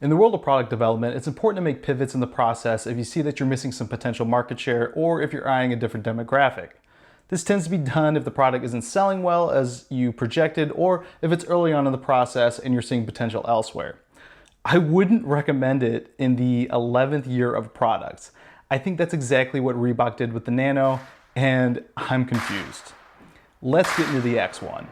In the world of product development, it's important to make pivots in the process if you see that you're missing some potential market share or if you're eyeing a different demographic. This tends to be done if the product isn't selling well as you projected or if it's early on in the process and you're seeing potential elsewhere. I wouldn't recommend it in the 11th year of products. I think that's exactly what Reebok did with the Nano, and I'm confused. Let's get into the X1.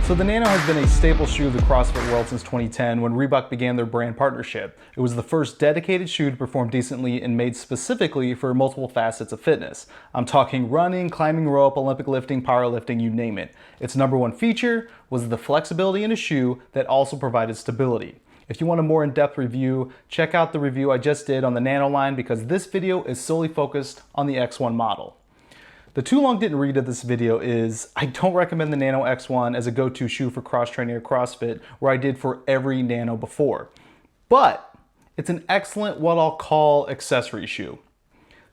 So the Nano has been a staple shoe of the CrossFit world since 2010 when Reebok began their brand partnership. It was the first dedicated shoe to perform decently and made specifically for multiple facets of fitness. I'm talking running, climbing rope, Olympic lifting, powerlifting, you name it. Its number one feature was the flexibility in a shoe that also provided stability. If you want a more in-depth review, check out the review I just did on the Nano line because this video is solely focused on the X1 model. The too long didn't read of this video is I don't recommend the Nano X1 as a go-to shoe for cross-training or CrossFit where I did for every Nano before. But it's an excellent what I'll call accessory shoe.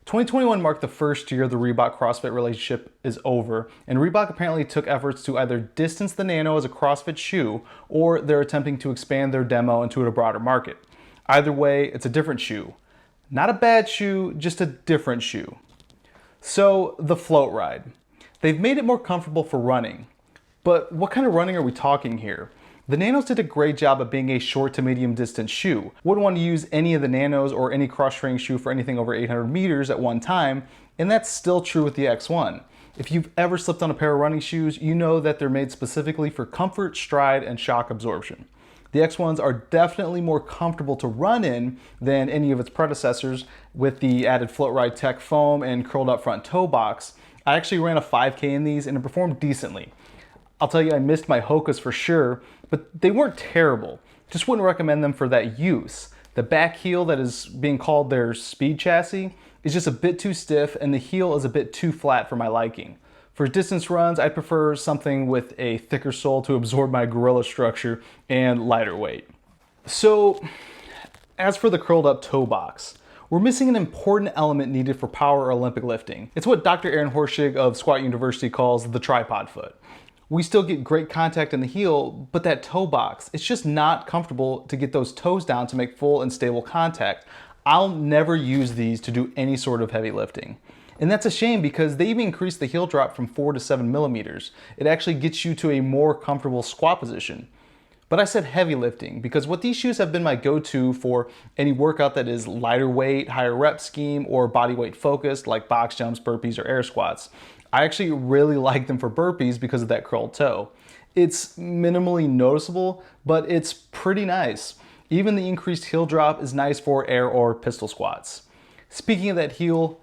2021 marked the first year the Reebok-CrossFit relationship is over, and Reebok apparently took efforts to either distance the Nano as a CrossFit shoe or they're attempting to expand their demo into a broader market. Either way, it's a different shoe. Not a bad shoe, just a different shoe. So, the float ride. They've made it more comfortable for running. But what kind of running are we talking here? The Nanos did a great job of being a short to medium distance shoe. Wouldn't want to use any of the Nanos or any cross-training shoe for anything over 800 meters at one time, and that's still true with the X1. If you've ever slipped on a pair of running shoes, you know that they're made specifically for comfort, stride, and shock absorption. The X1s are definitely more comfortable to run in than any of its predecessors with the added float ride tech foam and curled up front toe box. I actually ran a 5K in these and it performed decently. I'll tell you, I missed my Hokas for sure, but they weren't terrible. Just wouldn't recommend them for that use. The back heel that is being called their speed chassis is just a bit too stiff and the heel is a bit too flat for my liking. For distance runs, I prefer something with a thicker sole to absorb my gorilla structure and lighter weight. So, as for the curled up toe box, we're missing an important element needed for power or Olympic lifting. It's what Dr. Aaron Horschig of Squat University calls the tripod foot. We still get great contact in the heel, but that toe box, it's just not comfortable to get those toes down to make full and stable contact. I'll never use these to do any sort of heavy lifting. And that's a shame because they even increased the heel drop from 4 to 7 millimeters. It actually gets you to a more comfortable squat position. But I said heavy lifting because what these shoes have been my go-to for any workout that is lighter weight, higher rep scheme, or body weight focused like box jumps, burpees, or air squats. I actually really like them for burpees because of that curled toe. It's minimally noticeable, but it's pretty nice. Even the increased heel drop is nice for air or pistol squats. Speaking of that heel,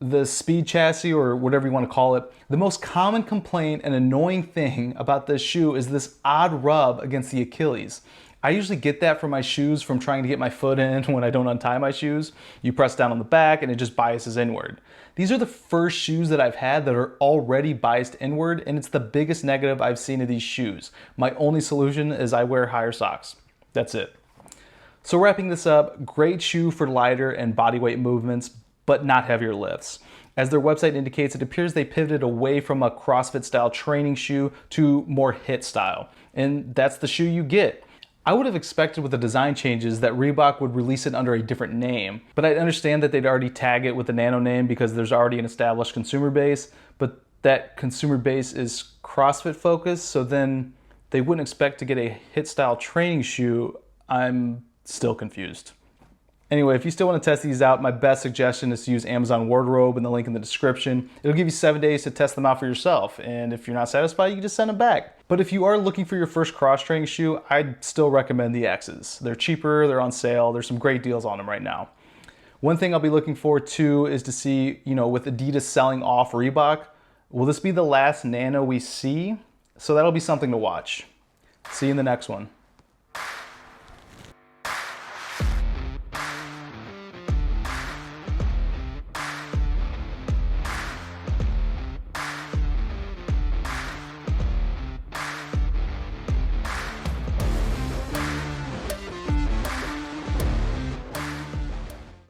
the speed chassis or whatever you want to call it, the most common complaint and annoying thing about this shoe is this odd rub against the Achilles. I usually get that from my shoes from trying to get my foot in when I don't untie my shoes. You press down on the back and it just biases inward. These are the first shoes that I've had that are already biased inward, and it's the biggest negative I've seen of these shoes. My only solution is I wear higher socks. That's it. So wrapping this up, great shoe for lighter and bodyweight movements, but not heavier lifts. As their website indicates, it appears they pivoted away from a CrossFit style training shoe to more HIIT style. And that's the shoe you get. I would have expected with the design changes that Reebok would release it under a different name, but I understand that they'd already tag it with the Nano name because there's already an established consumer base, but that consumer base is CrossFit focused, so then they wouldn't expect to get a HIIT style training shoe. I'm still confused. Anyway, if you still want to test these out, my best suggestion is to use Amazon Wardrobe and the link in the description. It'll give you 7 days to test them out for yourself, and if you're not satisfied, you can just send them back. But if you are looking for your first cross-training shoe, I'd still recommend the X's. They're cheaper, they're on sale, there's some great deals on them right now. One thing I'll be looking forward to is to see, with Adidas selling off Reebok, will this be the last Nano we see? So that'll be something to watch. See you in the next one.